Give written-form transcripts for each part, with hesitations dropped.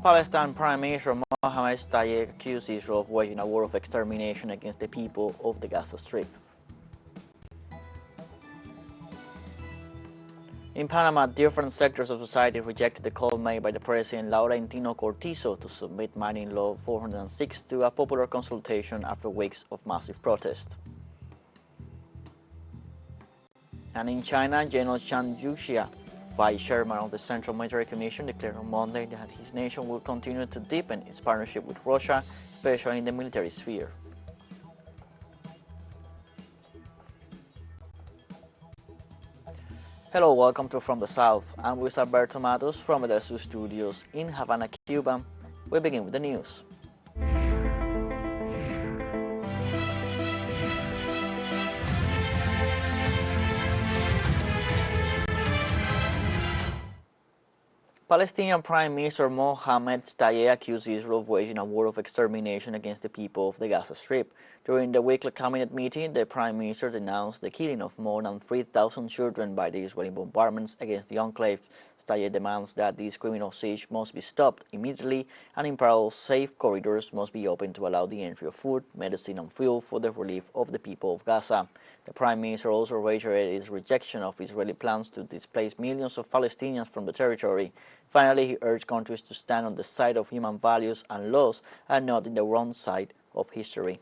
Palestine Prime Minister Mohammed accused Israel of waging a war of extermination against the people of the Gaza Strip. In Panama, different sectors of society rejected the call made by the President Laurentino Cortizo to submit Mining Law 406 to a popular consultation after weeks of massive protest. And in China, General Chan Yuxia, Vice Chairman of the Central Military Commission, declared on Monday that his nation will continue to deepen its partnership with Russia, especially in the military sphere. Hello, welcome to From the South. I'm with Alberto Matos from the TeleSUR studios in Havana, Cuba. We begin with the news. Palestinian Prime Minister Mohammed accused Israel of waging a war of extermination against the people of the Gaza Strip. During the weekly cabinet meeting, the Prime Minister denounced the killing of more than 3,000 children by the Israeli bombardments against the enclave. Stayeh demands that this criminal siege must be stopped immediately, and in parallel, safe corridors must be opened to allow the entry of food, medicine and fuel for the relief of the people of Gaza. The Prime Minister also reiterated his rejection of Israeli plans to displace millions of Palestinians from the territory. Finally, he urged countries to stand on the side of human values and laws and not in the wrong side of history.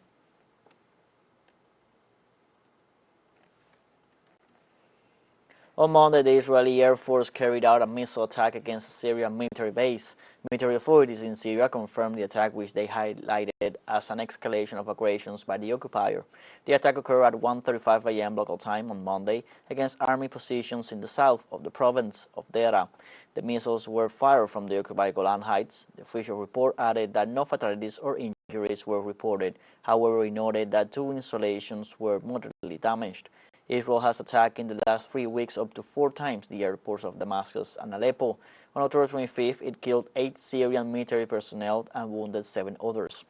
On Monday, the Israeli Air Force carried out a missile attack against a Syrian military base. Military authorities in Syria confirmed the attack, which they highlighted as an escalation of aggressions by the occupier. The attack occurred at 1:35 a.m. local time on Monday against army positions in the south of the province of Deraa. The missiles were fired from the occupied Golan Heights. The official report added that no fatalities or injuries were reported. However, it noted that 2 installations were moderately damaged. Israel has attacked in the last 3 weeks up to 4 times the airports of Damascus and Aleppo. On October 25th, it killed 8 Syrian military personnel and wounded 7 others.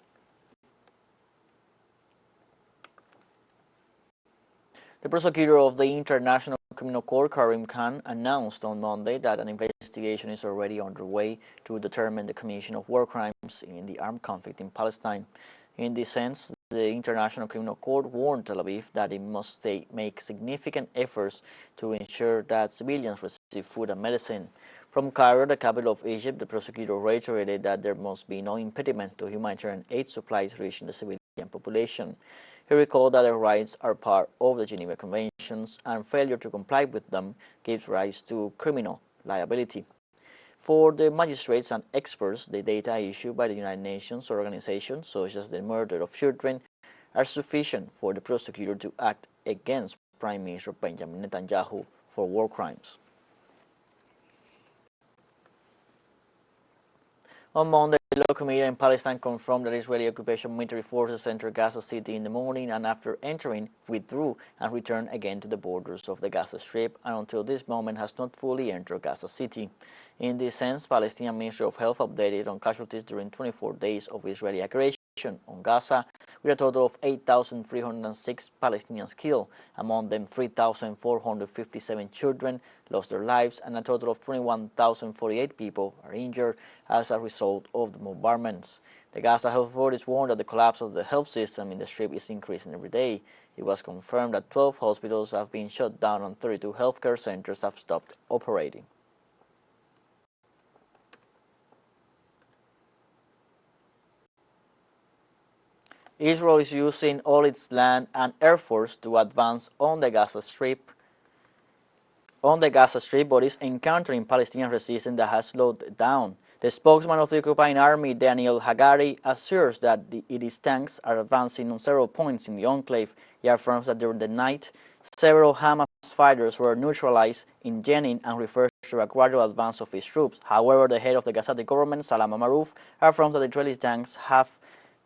The prosecutor of the International Criminal Court, Karim Khan, announced on Monday that an investigation is already underway to determine the commission of war crimes in the armed conflict in Palestine. In this sense, the International Criminal Court warned Tel Aviv that it must make significant efforts to ensure that civilians receive food and medicine. From Cairo, the capital of Egypt, the prosecutor reiterated that there must be no impediment to humanitarian aid supplies reaching the civilian population. He recalled that their rights are part of the Geneva Conventions, and failure to comply with them gives rise to criminal liability. For the magistrates and experts, the data issued by the United Nations organizations, such as the murder of children, are sufficient for the prosecutor to act against Prime Minister Benjamin Netanyahu for war crimes. On Monday, the local media in Palestine confirmed that Israeli occupation military forces entered Gaza City in the morning, and after entering, withdrew and returned again to the borders of the Gaza Strip, and until this moment has not fully entered Gaza City. In this sense, Palestinian Ministry of Health updated on casualties during 24 days of Israeli aggression on Gaza, with a total of 8,306 Palestinians killed. Among them, 3,457 children lost their lives, and a total of 21,048 people are injured as a result of the bombardments. The Gaza health authorities warned that the collapse of the health system in the Strip is increasing every day. It was confirmed that 12 hospitals have been shut down and 32 healthcare centers have stopped operating. Israel is using all its land and air force to advance on the Gaza Strip, but is encountering Palestinian resistance that has slowed down. The spokesman of the occupying army, Daniel Hagari, assures that its tanks are advancing on several points in the enclave. He affirms that during the night, several Hamas fighters were neutralized in Jenin and refers to a gradual advance of its troops. However, the head of the Gazati government, Salam Amarouf, affirms that the Israeli tanks have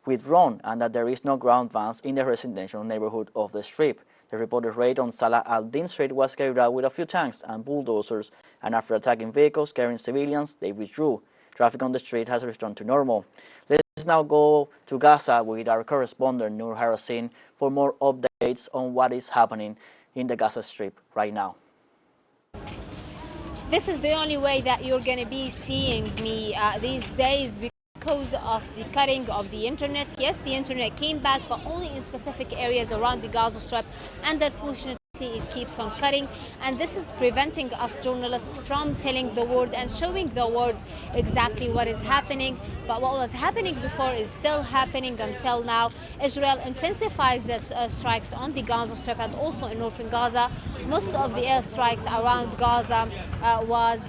withdrawn and that there is no ground advance in the residential neighborhood of the Strip. The reported raid on Salah al-Din Street was carried out with a few tanks and bulldozers, and after attacking vehicles carrying civilians, they withdrew. Traffic on the street has returned to normal. Let's now go to Gaza with our correspondent Nur Harasin for more updates on what is happening in the Gaza Strip right now. This is the only way that you're going to be seeing me these days, because of the cutting of the internet. Yes, the internet came back, but only in specific areas around the Gaza Strip, and unfortunately it keeps on cutting, and this is preventing us journalists from telling the world and showing the world exactly what is happening. But what was happening before is still happening until now. Israel intensifies its strikes on the Gaza Strip and also in northern Gaza. Most of the airstrikes around Gaza was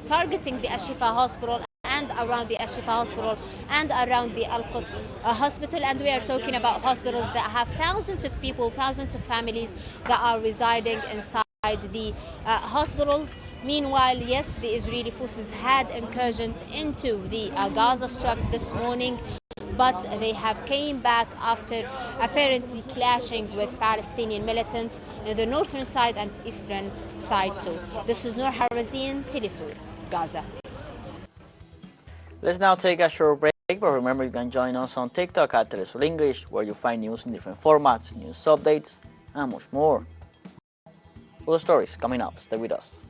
targeting the Al-Shifa hospital and around the Al-Shifa hospital and around the Al-Quds hospital. And we are talking about hospitals that have thousands of people, thousands of families that are residing inside the hospitals. Meanwhile, yes, the Israeli forces had incursioned into the Gaza Strip this morning, but they have came back after apparently clashing with Palestinian militants in the northern side and eastern side too. This is Noor Harazin, TeleSUR, Gaza. Let's now take a short break, but remember you can join us on TikTok at TeleSUR English, where you'll find news in different formats, news updates, and much more. Other stories coming up. Stay with us.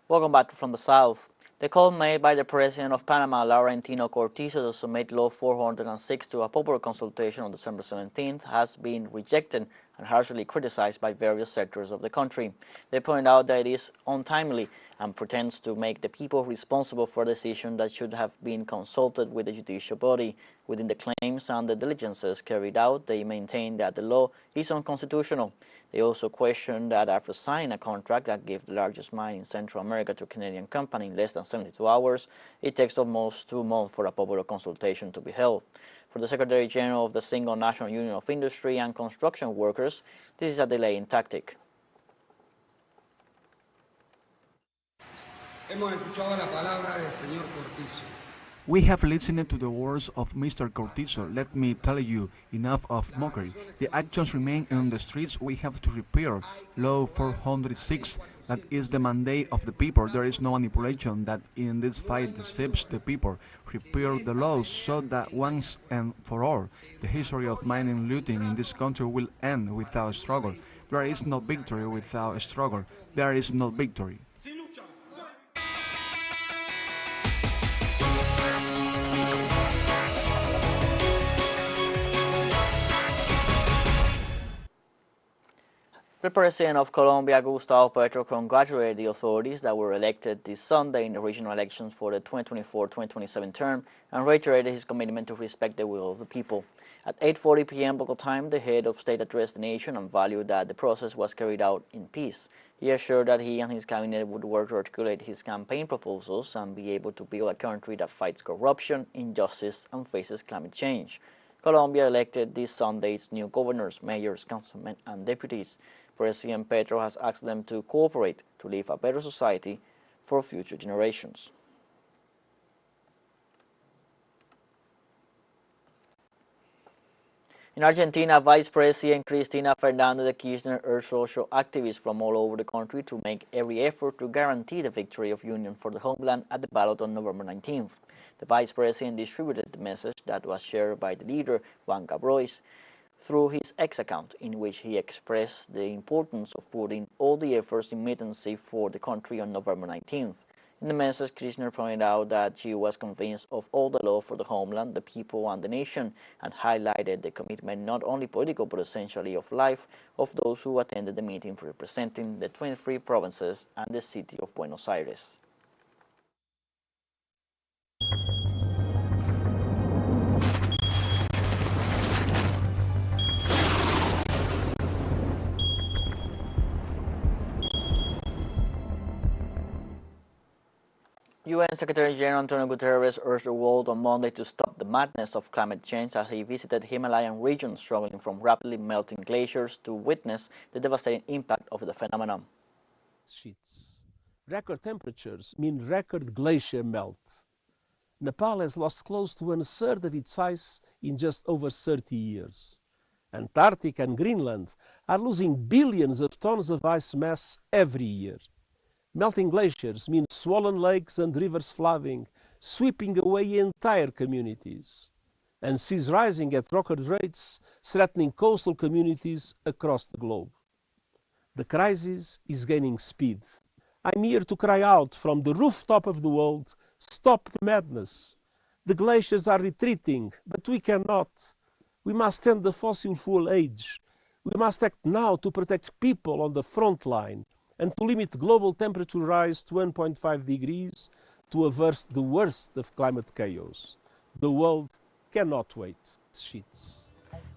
Welcome back from the South. The call made by the President of Panama, Laurentino Cortizo, to submit Law 406 to a popular consultation on December 17th has been rejected and harshly criticized by various sectors of the country. They point out that it is untimely and pretends to make the people responsible for a decision that should have been consulted with the judicial body. Within the claims and the diligences carried out, they maintain that the law is unconstitutional. They also question that after signing a contract that gave the largest mine in Central America to a Canadian company in less than 72 hours, it takes almost 2 months for a popular consultation to be held. For the Secretary General of the Single National Union of Industry and Construction Workers, this is a delaying tactic. We have listened to the words of Mr. Cortizo. Let me tell you, enough of mockery. The actions remain on the streets. We have to repeal Law 406. That is the mandate of the people. There is no manipulation that in this fight deceives the people. Repeal the laws so that once and for all, the history of mining and looting in this country will end without struggle. There is no victory without struggle. There is no victory. The President of Colombia, Gustavo Petro, congratulated the authorities that were elected this Sunday in the regional elections for the 2024-2027 term and reiterated his commitment to respect the will of the people. At 8:40 p.m. local time, the head of state addressed the nation and valued that the process was carried out in peace. He assured that he and his cabinet would work to articulate his campaign proposals and be able to build a country that fights corruption, injustice, and faces climate change. Colombia elected this Sunday its new governors, mayors, councilmen, and deputies. President Petro has asked them to cooperate to leave a better society for future generations. In Argentina, Vice President Cristina Fernández de Kirchner urged social activists from all over the country to make every effort to guarantee the victory of union for the homeland at the ballot on November 19th. The Vice President distributed the message that was shared by the leader, Juan Cabrois, through his X account, in which he expressed the importance of putting all the efforts in militancy for the country on November 19th. In the message, Kirchner pointed out that she was convinced of all the love for the homeland, the people, and the nation, and highlighted the commitment not only political but essentially of life of those who attended the meeting representing the 23 provinces and the city of Buenos Aires. UN Secretary General Antonio Guterres urged the world on Monday to stop the madness of climate change as he visited Himalayan regions struggling from rapidly melting glaciers to witness the devastating impact of the phenomenon. Record temperatures mean record glacier melt. Nepal has lost close to 1/3 of its ice in just over 30 years. Antarctica and Greenland are losing billions of tons of ice mass every year. Melting glaciers mean swollen lakes and rivers flooding, sweeping away entire communities, and seas rising at record rates, threatening coastal communities across the globe. The crisis is gaining speed. I'm here to cry out from the rooftop of the world, stop the madness. The glaciers are retreating, but we cannot. We must end the fossil fuel age. We must act now to protect people on the front line and to limit global temperature rise to 1.5 degrees to avert the worst of climate chaos. The world cannot wait. Sheets.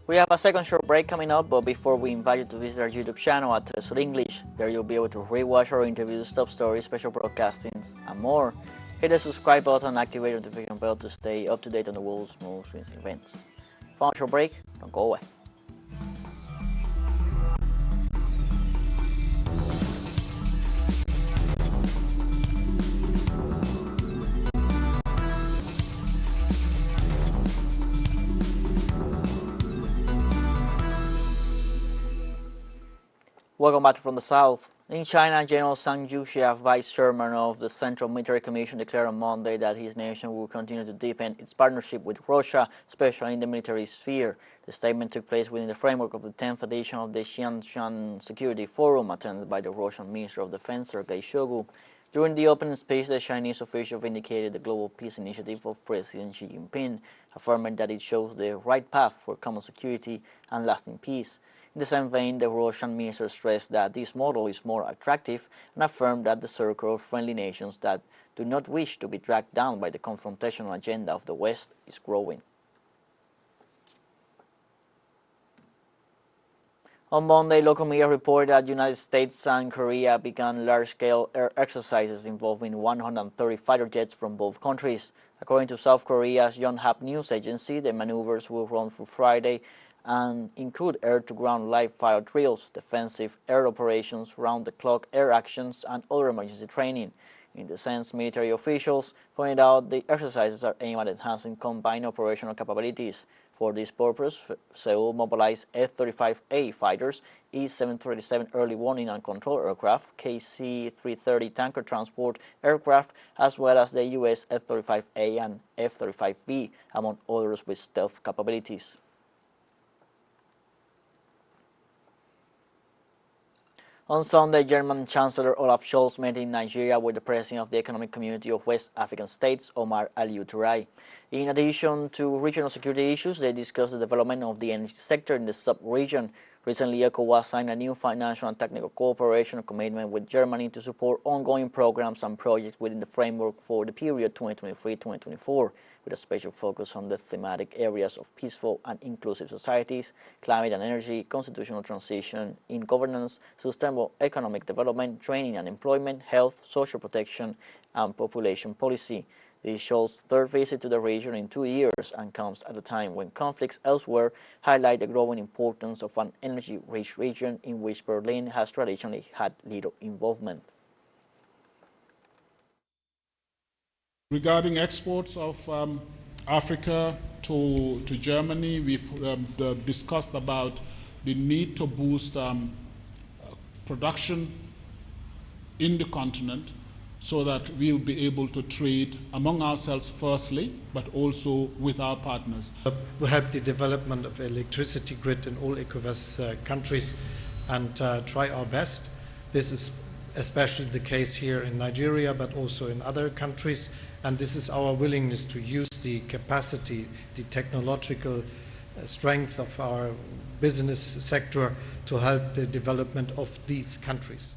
We have a second short break coming up, but before we invite you to visit our YouTube channel at TeleSUR English, there you'll be able to rewatch our interviews, top stories, special broadcastings, and more. Hit the subscribe button and activate the notification bell to stay up to date on the world's most recent events. Final short break, don't go away. Welcome back from the South. In China, General Zhang Yuxia, vice chairman of the Central Military Commission, declared on Monday that his nation will continue to deepen its partnership with Russia, especially in the military sphere. The statement took place within the framework of the 10th edition of the Xiangshan Security Forum, attended by the Russian Minister of Defense, Sergei Shoigu. During the opening speech, the Chinese official vindicated the global peace initiative of President Xi Jinping, affirming that it shows the right path for common security and lasting peace. In the same vein, the Russian minister stressed that this model is more attractive and affirmed that the circle of friendly nations that do not wish to be dragged down by the confrontational agenda of the West is growing. On Monday, local media reported that the United States and Korea began large-scale air exercises involving 130 fighter jets from both countries. According to South Korea's Yonhap news agency, the maneuvers will run through Friday and include air-to-ground live fire drills, defensive air operations, round-the-clock air actions, and other emergency training. In the sense, military officials pointed out the exercises are aimed at enhancing combined operational capabilities. For this purpose, Seoul mobilized F-35A fighters, E-737 early warning and control aircraft, KC-330 tanker transport aircraft, as well as the U.S. F-35A and F-35B, among others with stealth capabilities. On Sunday, German Chancellor Olaf Scholz met in Nigeria with the President of the Economic Community of West African States, Omar Aliyu Touray. In addition to regional security issues, they discussed the development of the energy sector in the sub-region. Recently, ECOWAS signed a new financial and technical cooperation commitment with Germany to support ongoing programs and projects within the framework for the period 2023-2024, with a special focus on the thematic areas of peaceful and inclusive societies, climate and energy, constitutional transition, in governance, sustainable economic development, training and employment, health, social protection, and population policy. This Scholz's third visit to the region in 2 years and comes at a time when conflicts elsewhere highlight the growing importance of an energy-rich region in which Berlin has traditionally had little involvement. Regarding exports of Africa to Germany, we've discussed about the need to boost production in the continent so that we'll be able to trade among ourselves firstly, but also with our partners. We help the development of electricity grid in all ECOWAS countries and try our best. This is especially the case here in Nigeria, but also in other countries. And this is our willingness to use the capacity, the technological strength of our business sector to help the development of these countries.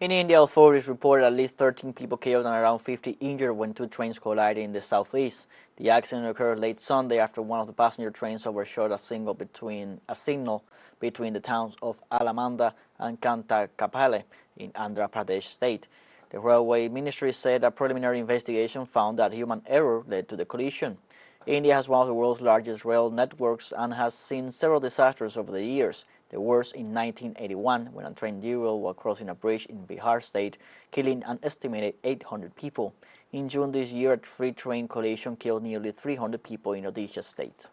In India, authorities reported at least 13 people killed and around 50 injured when two trains collided in the southeast. The accident occurred late Sunday after one of the passenger trains overshot a signal between the towns of Alamanda and Kantakapale in Andhra Pradesh state. The railway ministry said a preliminary investigation found that human error led to the collision. India has one of the world's largest rail networks and has seen several disasters over the years. The worst in 1981 when a train derailed while crossing a bridge in Bihar state, killing an estimated 800 people. In June this year, a three-train collision killed nearly 300 people in Odisha state.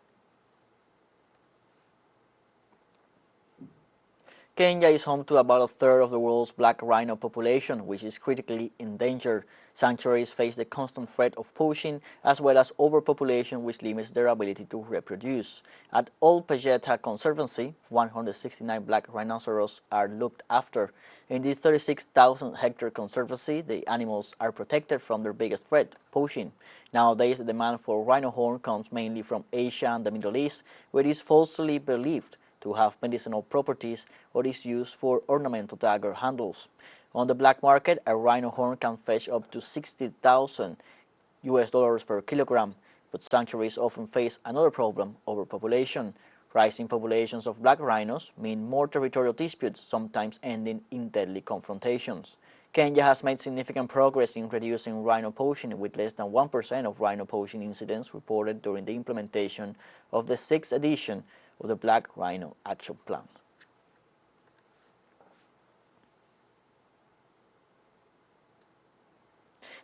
Kenya is home to about a third of the world's black rhino population, which is critically endangered. Sanctuaries face the constant threat of poaching as well as overpopulation, which limits their ability to reproduce. At Old Pajeta Conservancy, 169 black rhinoceros are looked after. In the 36,000-hectare conservancy, the animals are protected from their biggest threat, poaching. Nowadays, the demand for rhino horn comes mainly from Asia and the Middle East, where it is falsely believed to have medicinal properties or is used for ornamental dagger handles. On the black market, a rhino horn can fetch up to $60,000 per kilogram, but sanctuaries often face another problem: overpopulation. Rising populations of black rhinos mean more territorial disputes, sometimes ending in deadly confrontations. Kenya has made significant progress in reducing rhino poaching, with less than 1% of rhino poaching incidents reported during the implementation of the 6th edition of the Black Rhino Action Plan.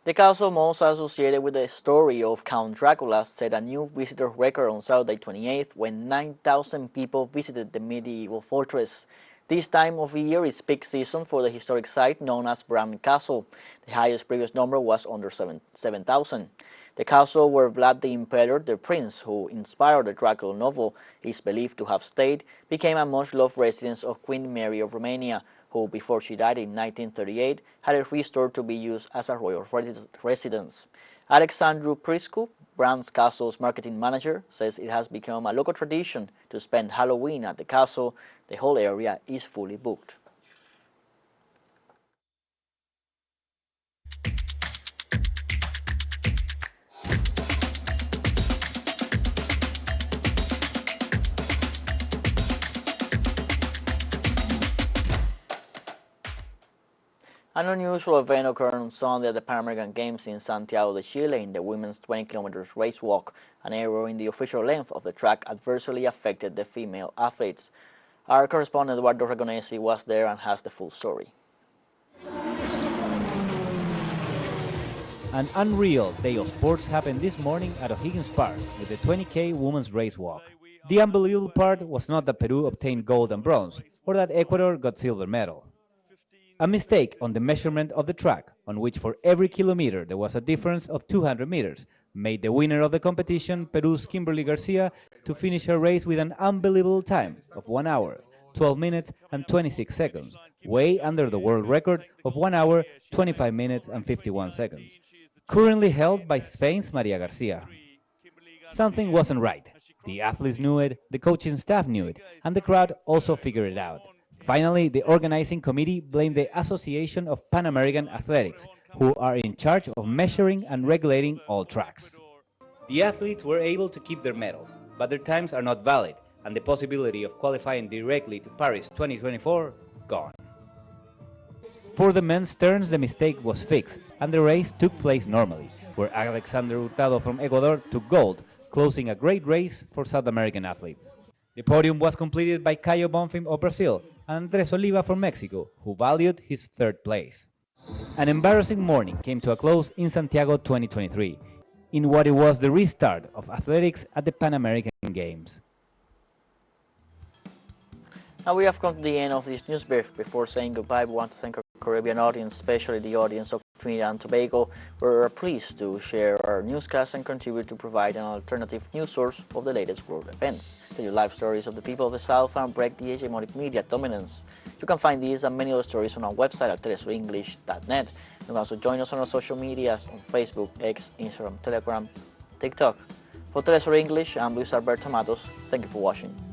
The castle most associated with the story of Count Dracula set a new visitor record on Saturday 28th when 9,000 people visited the medieval fortress. This time of year is peak season for the historic site known as Bran Castle. The highest previous number was under 7,000. The castle where Vlad the Impaler, the prince who inspired the Dracula novel, is believed to have stayed, became a much-loved residence of Queen Mary of Romania, who, before she died in 1938, had it restored to be used as a royal residence. Alexandru Priscu, Bran's castle's marketing manager, says it has become a local tradition to spend Halloween at the castle. The whole area is fully booked. An unusual event occurred on Sunday at the Pan American Games in Santiago de Chile in the women's 20 km race walk. An error in the official length of the track adversely affected the female athletes. Our correspondent Eduardo Regonesi was there and has the full story. An unreal day of sports happened this morning at O'Higgins Park with the 20K women's race walk. The unbelievable part was not that Peru obtained gold and bronze, or that Ecuador got silver medal. A mistake on the measurement of the track, on which for every kilometer there was a difference of 200 meters, made the winner of the competition, Peru's Kimberly Garcia, to finish her race with an unbelievable time of 1 hour, 12 minutes and 26 seconds, way under the world record of 1 hour, 25 minutes and 51 seconds, currently held by Spain's Maria Garcia. Something wasn't right. The athletes knew it, the coaching staff knew it, and the crowd also figured it out. Finally, the organizing committee blamed the Association of Pan American Athletics, who are in charge of measuring and regulating all tracks. The athletes were able to keep their medals, but their times are not valid, and the possibility of qualifying directly to Paris 2024 gone. For the men's turns, the mistake was fixed, and the race took place normally, where Alexander Hurtado from Ecuador took gold, closing a great race for South American athletes. The podium was completed by Caio Bonfim of Brazil and Andrés Oliva from Mexico, who valued his third place. An embarrassing morning came to a close in Santiago 2023, in what it was the restart of athletics at the Pan American Games. Now we have come to the end of this news brief. Before saying goodbye, we want to thank our Caribbean audience, especially the audience of Trinidad and Tobago. We're pleased to share our newscast and contribute to provide an alternative news source of the latest world events. Tell you live stories of the people of the South and break the hegemonic media dominance. You can find these and many other stories on our website at telesurenglish.net. You can also join us on our social medias on Facebook, X, Instagram, Telegram, TikTok. For TeleSUR English, I'm Luis Alberto Matos. Thank you for watching.